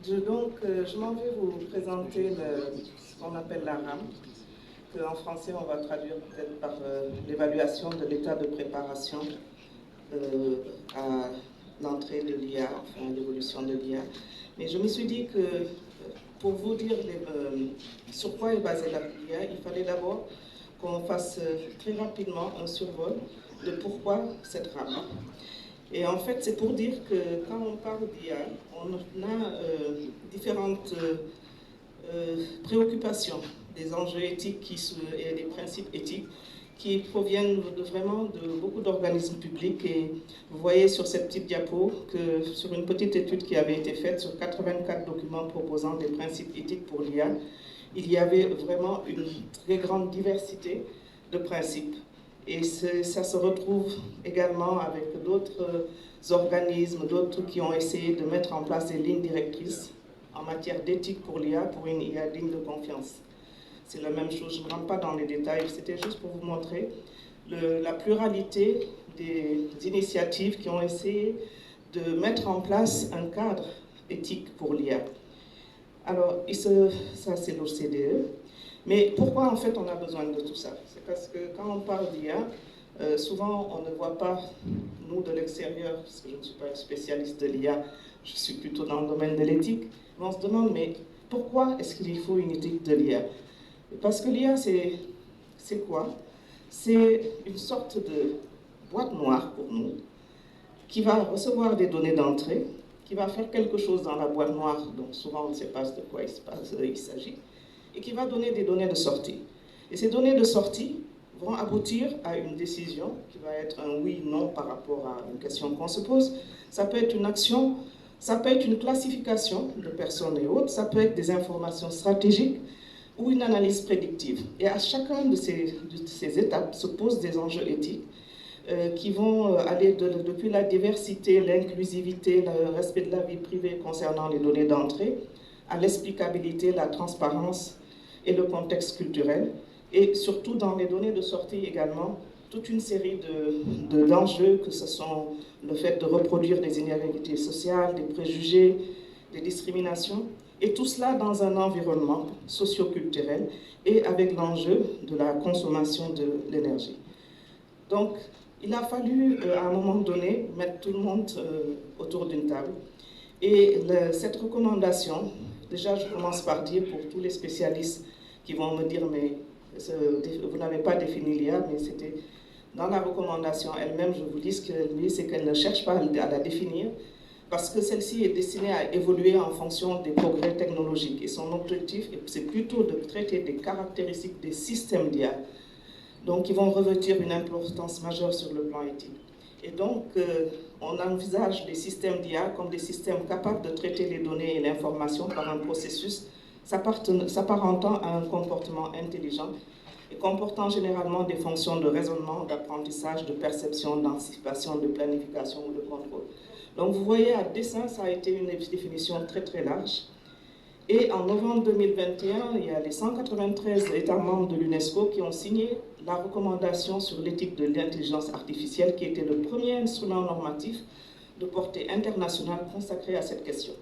Je m'en vais vous présenter ce qu'on appelle la RAM, qu'en français on va traduire peut-être par l'évaluation de l'état de préparation à l'entrée de l'IA, enfin l'évolution de l'IA. Mais je me suis dit que pour vous dire sur quoi est basée l'IA, il fallait d'abord qu'on fasse très rapidement un survol de pourquoi cette RAM. Et en fait, c'est pour dire que quand on parle d'IA, on a différentes préoccupations, des enjeux éthiques et des principes éthiques qui proviennent vraiment de beaucoup d'organismes publics. Et vous voyez sur cette petite diapo que sur une petite étude qui avait été faite sur 84 documents proposant des principes éthiques pour l'IA, il y avait vraiment une très grande diversité de principes. Et ça se retrouve également avec d'autres organismes, d'autres qui ont essayé de mettre en place des lignes directrices en matière d'éthique pour l'IA, pour une IA digne de confiance. C'est la même chose, je ne rentre pas dans les détails, c'était juste pour vous montrer la pluralité des initiatives qui ont essayé de mettre en place un cadre éthique pour l'IA. Alors, ça c'est l'OCDE. Mais pourquoi en fait on a besoin de tout ça? C'est parce que quand on parle d'IA, souvent on ne voit pas, nous de l'extérieur, parce que je ne suis pas spécialiste de l'IA, je suis plutôt dans le domaine de l'éthique, mais on se demande, mais pourquoi est-ce qu'il faut une éthique de l'IA? Parce que l'IA, c'est quoi? C'est une sorte de boîte noire pour nous, qui va recevoir des données d'entrée, qui va faire quelque chose dans la boîte noire, donc souvent on ne sait pas de quoi il s'agit, et qui va donner des données de sortie. Et ces données de sortie vont aboutir à une décision qui va être un oui/non par rapport à une question qu'on se pose. Ça peut être une action, ça peut être une classification de personnes et autres, ça peut être des informations stratégiques ou une analyse prédictive. Et à chacun de ces étapes se posent des enjeux éthiques qui vont aller depuis la diversité, l'inclusivité, le respect de la vie privée concernant les données d'entrée, à l'explicabilité, la transparence et le contexte culturel, et surtout dans les données de sortie également, toute une série d'enjeux, que ce sont le fait de reproduire des inégalités sociales, des préjugés, des discriminations, et tout cela dans un environnement socio-culturel et avec l'enjeu de la consommation de l'énergie. Donc, il a fallu, à un moment donné, mettre tout le monde autour d'une table. Et cette recommandation, déjà je commence par dire pour tous les spécialistes qui vont me dire, mais vous n'avez pas défini l'IA, mais c'était dans la recommandation elle-même, je vous dis ce qu'elle dit, c'est qu'elle ne cherche pas à la définir, parce que celle-ci est destinée à évoluer en fonction des progrès technologiques. Et son objectif, c'est plutôt de traiter des caractéristiques des systèmes d'IA, donc qui vont revêtir une importance majeure sur le plan éthique. Et donc, on envisage les systèmes d'IA comme des systèmes capables de traiter les données et l'information par un processus s'apparentant à un comportement intelligent et comportant généralement des fonctions de raisonnement, d'apprentissage, de perception, d'anticipation, de planification ou de contrôle. Donc vous voyez, à dessein, ça a été une définition très très large. Et en novembre 2021, il y a les 193 États membres de l'UNESCO qui ont signé la recommandation sur l'éthique de l'intelligence artificielle, qui était le premier instrument normatif de portée internationale consacré à cette question.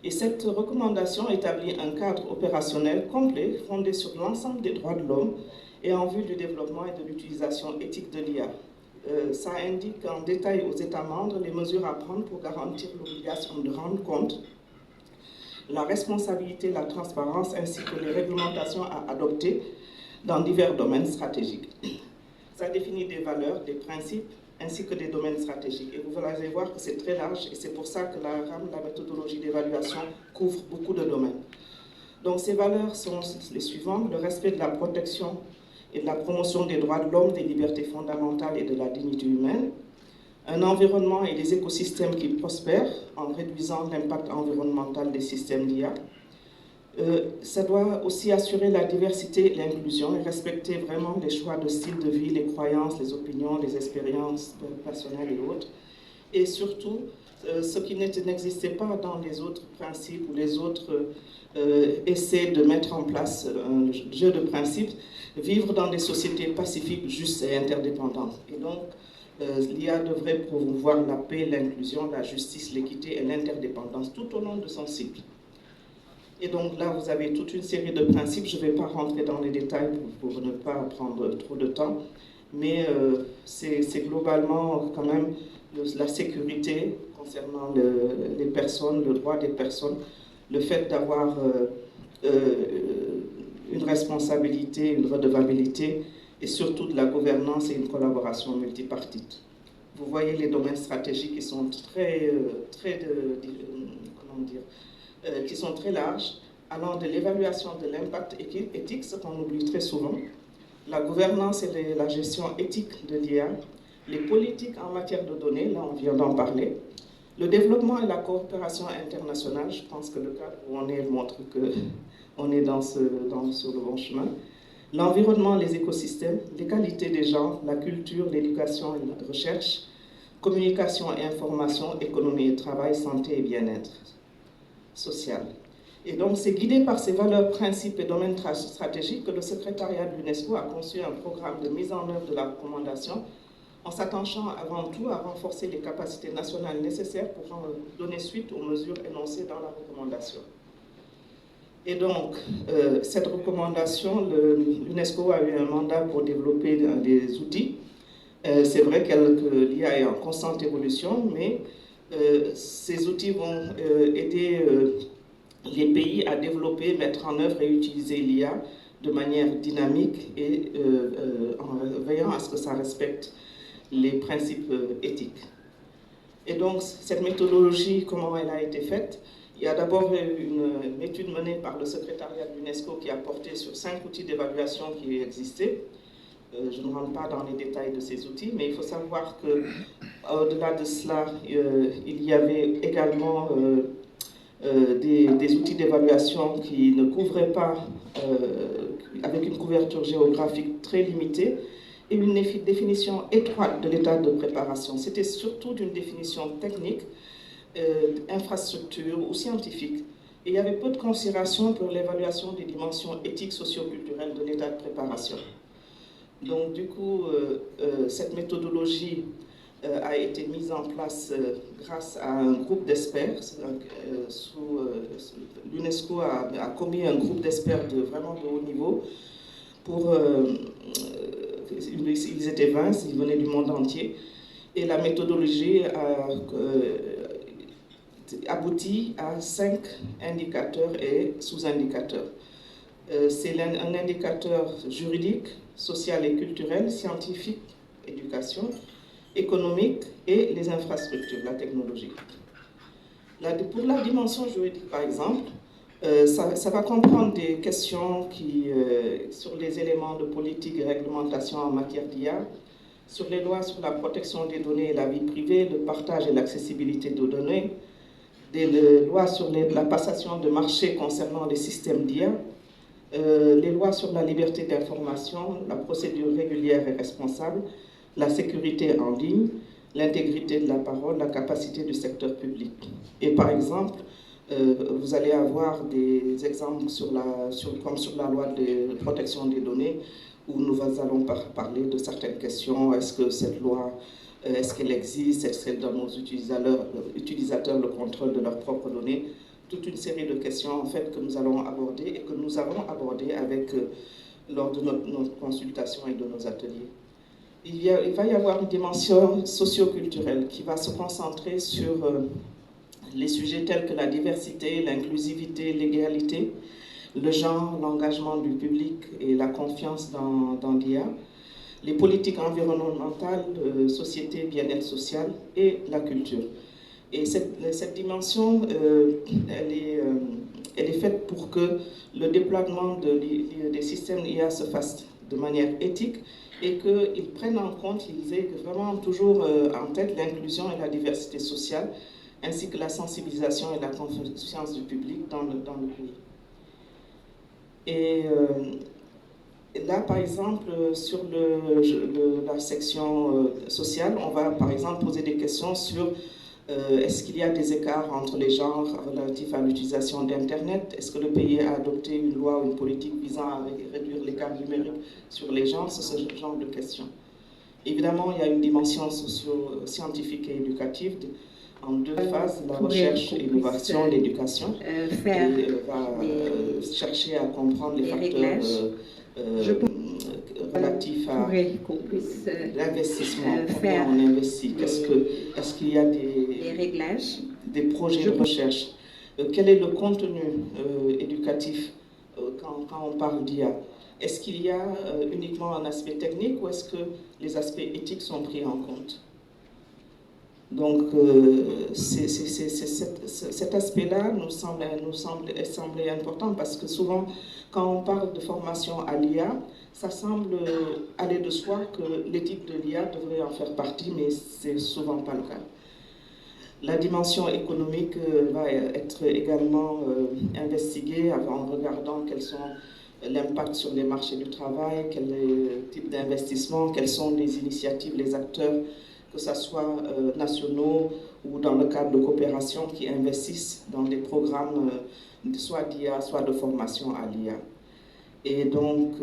Et cette recommandation établit un cadre opérationnel complet fondé sur l'ensemble des droits de l'homme et en vue du développement et de l'utilisation éthique de l'IA. Ça indique en détail aux États membres les mesures à prendre pour garantir l'obligation de rendre compte, la responsabilité, la transparence, ainsi que les réglementations à adopter dans divers domaines stratégiques. Ça définit des valeurs, des principes, ainsi que des domaines stratégiques. Et vous allez voir que c'est très large, et c'est pour ça que la RAM, la méthodologie d'évaluation, couvre beaucoup de domaines. Donc ces valeurs sont les suivantes: le respect de la protection et de la promotion des droits de l'homme, des libertés fondamentales et de la dignité humaine, un environnement et des écosystèmes qui prospèrent en réduisant l'impact environnemental des systèmes d'IA. Ça doit aussi assurer la diversité et l'inclusion et respecter vraiment les choix de style de vie, les croyances, les opinions, les expériences personnelles et autres. Et surtout, ce qui n'existait pas dans les autres principes ou les autres essais de mettre en place un jeu de principes, vivre dans des sociétés pacifiques, justes et interdépendantes. Et donc, L'IA devrait promouvoir la paix, l'inclusion, la justice, l'équité et l'interdépendance tout au long de son cycle. Et donc là, vous avez toute une série de principes. Je ne vais pas rentrer dans les détails pour ne pas prendre trop de temps, mais c'est globalement quand même la sécurité concernant les personnes, le droit des personnes, le fait d'avoir une responsabilité, une redevabilité, et surtout de la gouvernance et une collaboration multipartite. Vous voyez les domaines stratégiques qui sont comment dire, qui sont très larges, allant de l'évaluation de l'impact éthique, ce qu'on oublie très souvent, la gouvernance et la gestion éthique de l'IA, les politiques en matière de données, là on vient d'en parler, le développement et la coopération internationale, je pense que le cadre où on est montre qu'on est sur le bon chemin, l'environnement, les écosystèmes, l'égalité des genres, la culture, l'éducation et la recherche, communication et information, économie et travail, santé et bien-être social. Et donc, c'est guidé par ces valeurs, principes et domaines stratégiques que le secrétariat de l'UNESCO a conçu un programme de mise en œuvre de la recommandation en s'attachant avant tout à renforcer les capacités nationales nécessaires pour donner suite aux mesures énoncées dans la recommandation. Et donc, cette recommandation, l'UNESCO a eu un mandat pour développer des outils. C'est vrai que l'IA est en constante évolution, mais ces outils vont aider les pays à développer, mettre en œuvre et utiliser l'IA de manière dynamique et en veillant à ce que ça respecte les principes éthiques. Et donc, cette méthodologie, comment elle a été faite? Il y a d'abord une étude menée par le secrétariat de l'UNESCO qui a porté sur 5 outils d'évaluation qui existaient. Je ne rentre pas dans les détails de ces outils, mais il faut savoir qu'au-delà de cela, il y avait également des outils d'évaluation qui ne couvraient pas, avec une couverture géographique très limitée, et une définition étroite de l'état de préparation. C'était surtout d'une définition technique, infrastructure ou scientifique. Et il y avait peu de considération pour l'évaluation des dimensions éthiques, socio-culturelles de l'état de préparation. Donc du coup, cette méthodologie a été mise en place grâce à un groupe d'experts. L'UNESCO a commis un groupe d'experts vraiment de haut niveau pour... ils étaient 20, ils venaient du monde entier. Et la méthodologie a abouti à 5 indicateurs et sous-indicateurs. C'est un indicateur juridique, social et culturel, scientifique, éducation, économique et les infrastructures, la technologie. Pour la dimension juridique, par exemple, ça va comprendre des questions sur les éléments de politique et réglementation en matière d'IA, sur les lois sur la protection des données et la vie privée, le partage et l'accessibilité de données, des lois sur la passation de marché concernant les systèmes d'IA, les lois sur la liberté d'information, la procédure régulière et responsable, la sécurité en ligne, l'intégrité de la parole, la capacité du secteur public. Et par exemple, vous allez avoir des exemples comme sur la loi de protection des données, où nous allons parler de certaines questions. Est-ce que cette loi, est-ce qu'elle existe? Est-ce qu'elle donne aux utilisateurs le contrôle de leurs propres données? Toute une série de questions en fait que nous allons aborder et que nous avons abordées lors de notre consultation et de nos ateliers. Il va y avoir une dimension socio-culturelle qui va se concentrer sur les sujets tels que la diversité, l'inclusivité, l'égalité, le genre, l'engagement du public et la confiance dans l'IA, les politiques environnementales, société, bien-être social et la culture. Et cette dimension, elle est faite pour que le déploiement des systèmes IA se fasse de manière éthique et qu'ils prennent en compte, ils aient vraiment toujours en tête l'inclusion et la diversité sociale, ainsi que la sensibilisation et la conscience du public dans le pays. Et là, par exemple, sur la section sociale, on va par exemple poser des questions sur est-ce qu'il y a des écarts entre les genres relatifs à l'utilisation d'Internet? Est-ce que le pays a adopté une loi ou une politique visant à réduire l'écart numérique sur les genres? C'est ce genre de questions. Évidemment, il y a une dimension socio-scientifique et éducative en deux phases, la recherche, l'innovation, l'éducation, et va chercher à comprendre les facteurs relatifs à l'investissement. Combien on investit? Est-ce qu'il y a des projets de recherche? Quel est le contenu éducatif quand on parle d'IA? Est-ce qu'il y a uniquement un aspect technique ou est-ce que les aspects éthiques sont pris en compte? Donc, cet aspect-là nous semble important parce que souvent, quand on parle de formation à l'IA, ça semble aller de soi que l'éthique de l'IA devrait en faire partie, mais c'est souvent pas le cas. La dimension économique va être également investiguée en regardant quels sont l'impact sur les marchés du travail, quel est le type d'investissement, quelles sont les initiatives, les acteurs, que ce soit nationaux ou dans le cadre de coopération qui investissent dans des programmes soit d'IA, soit de formation à l'IA. Et donc,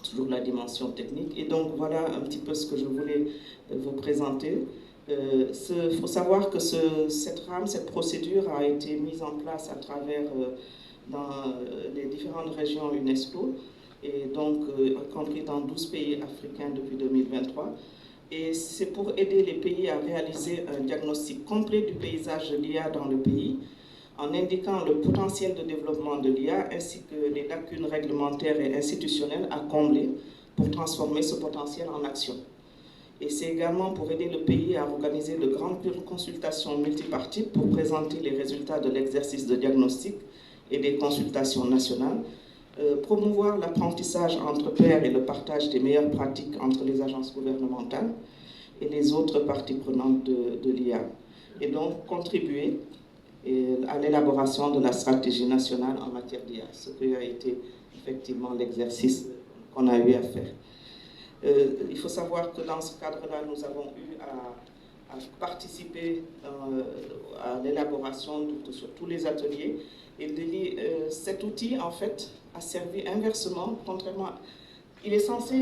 toujours la dimension technique. Et donc, voilà un petit peu ce que je voulais vous présenter. Il faut savoir que cette procédure a été mise en place à travers dans les différentes régions UNESCO, et donc y compris dans 12 pays africains depuis 2023. Et c'est pour aider les pays à réaliser un diagnostic complet du paysage de l'IA dans le pays, en indiquant le potentiel de développement de l'IA ainsi que les lacunes réglementaires et institutionnelles à combler pour transformer ce potentiel en action. Et c'est également pour aider le pays à organiser de grandes consultations multipartites pour présenter les résultats de l'exercice de diagnostic et des consultations nationales, promouvoir l'apprentissage entre pairs et le partage des meilleures pratiques entre les agences gouvernementales et les autres parties prenantes de l'IA, et donc contribuer à l'élaboration de la stratégie nationale en matière d'IA, ce qui a été effectivement l'exercice qu'on a eu à faire. Il faut savoir que dans ce cadre-là, nous avons eu à participer à l'élaboration sur tous les ateliers. Et cet outil, en fait, a servi inversement, contrairement à... Il est censé